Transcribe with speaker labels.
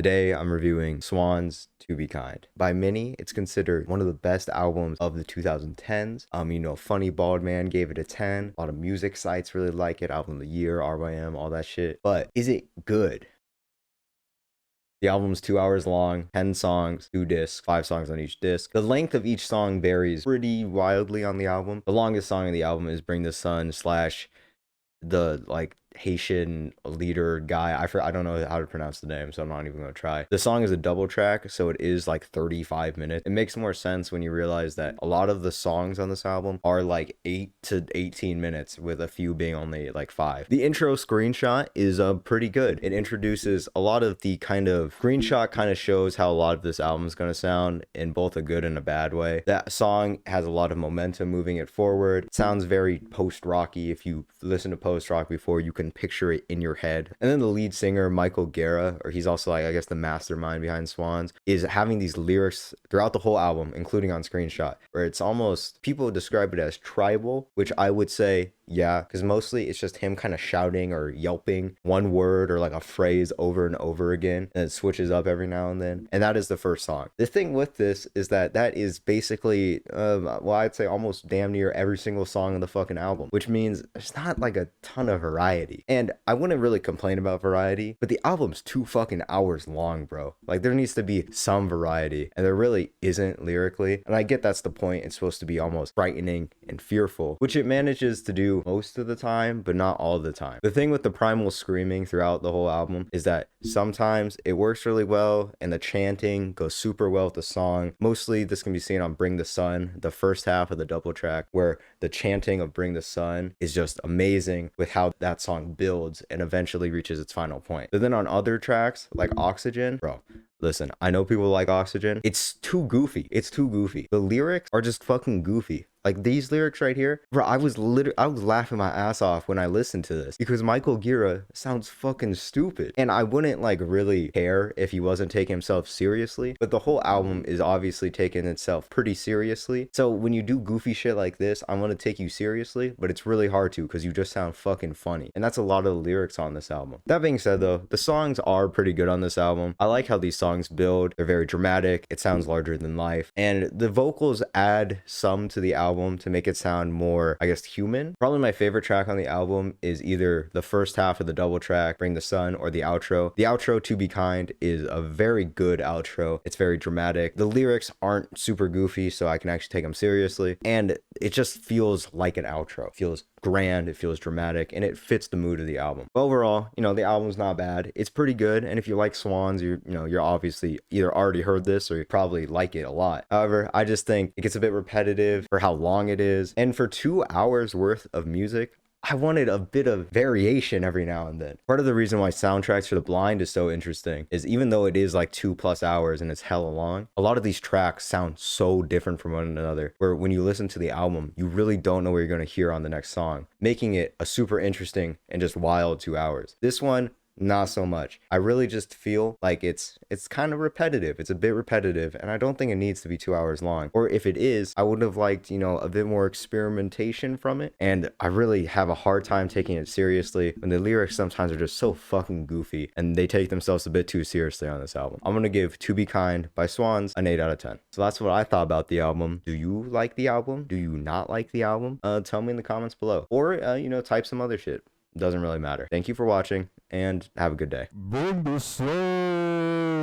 Speaker 1: Today I'm reviewing Swans To Be Kind. By many, it's considered one of the best albums of the 2010s. Funny Bald Man gave it a 10. A lot of music sites really like it. Album of the year, RYM, all that shit. But is it good? The album's 2 hours long, 10 songs, 2 discs, 5 songs on each disc. The length of each song varies pretty wildly on the album. The longest song on the album is Bring the Sun / the Haitian leader guy. I don't know how to pronounce the name, so I'm not even gonna try. The song is a double track, so it is 35 minutes. It makes more sense when you realize that a lot of the songs on this album are 8 to 18 minutes, with a few being only 5. The intro screenshot is pretty good. It introduces a lot of the screenshot kind of shows how a lot of this album is gonna sound in both a good and a bad way. That song has a lot of momentum moving it forward. It sounds very post-rocky. If you listen to post-rock before, you can picture it in your head. And then the lead singer, Michael Guerra, or he's also I guess the mastermind behind Swans, is having these lyrics throughout the whole album, including on screenshot, where it's almost, people describe it as tribal, which I would say yeah, because mostly it's just him kind of shouting or yelping one word or a phrase over and over again, and it switches up every now and then. And that is the first song. The thing with this is that is basically I'd say almost damn near every single song on the fucking album, which means there's not a ton of variety. And I wouldn't really complain about variety, but the album's 2 fucking hours long, bro. There needs to be some variety, and there really isn't lyrically. And I get that's the point. It's supposed to be almost frightening and fearful, which it manages to do most of the time, but not all the time. The thing with the primal screaming throughout the whole album is that sometimes it works really well and the chanting goes super well with the song. Mostly this can be seen on Bring the Sun, the first half of the double track, where the chanting of Bring the Sun is just amazing with how that song builds and eventually reaches its final point. But then on other tracks like Oxygen, bro, listen, I know people like Oxygen. It's too goofy. The lyrics are just fucking goofy. These lyrics right here, bro, I was laughing my ass off when I listened to this, because Michael Guerra sounds fucking stupid. And I wouldn't really care if he wasn't taking himself seriously, but the whole album is obviously taking itself pretty seriously. So when you do goofy shit like this, I'm gonna take you seriously, but it's really hard to, because you just sound fucking funny. And that's a lot of the lyrics on this album. That being said though, the songs are pretty good on this album. I like how these songs build. They're very dramatic. It sounds larger than life. And the vocals add some to the album to make it sound more, I guess, human. Probably my favorite track on the album is either the first half of the double track, Bring the Sun, or the outro. The outro, To Be Kind, is a very good outro. It's very dramatic. The lyrics aren't super goofy, so I can actually take them seriously. And it just feels like an outro. It feels grand, it feels dramatic, and it fits the mood of the album. But overall, the album's not bad. It's pretty good, and if you like Swans, you're obviously either already heard this or you probably like it a lot. However, I just think it gets a bit repetitive for how long it is, and for 2 hours worth of music, I wanted a bit of variation every now and then. Part of the reason why Soundtracks for the Blind is so interesting is, even though it is 2+ hours and it's hella long, a lot of these tracks sound so different from one another, where when you listen to the album, you really don't know what you're going to hear on the next song, making it a super interesting and just wild 2 hours. This one, not so much. I really just feel like it's kind of repetitive. It's a bit repetitive, and I don't think it needs to be 2 hours long. Or if it is, I would have liked, a bit more experimentation from it. And I really have a hard time taking it seriously when the lyrics sometimes are just so fucking goofy and they take themselves a bit too seriously on this album. I'm gonna give To Be Kind by Swans an 8 out of 10. So that's what I thought about the album. Do you like the album? Do you not like the album? Tell me in the comments below. Or, type some other shit. Doesn't really matter. Thank you for watching, and have a good day.
Speaker 2: Bring the sun.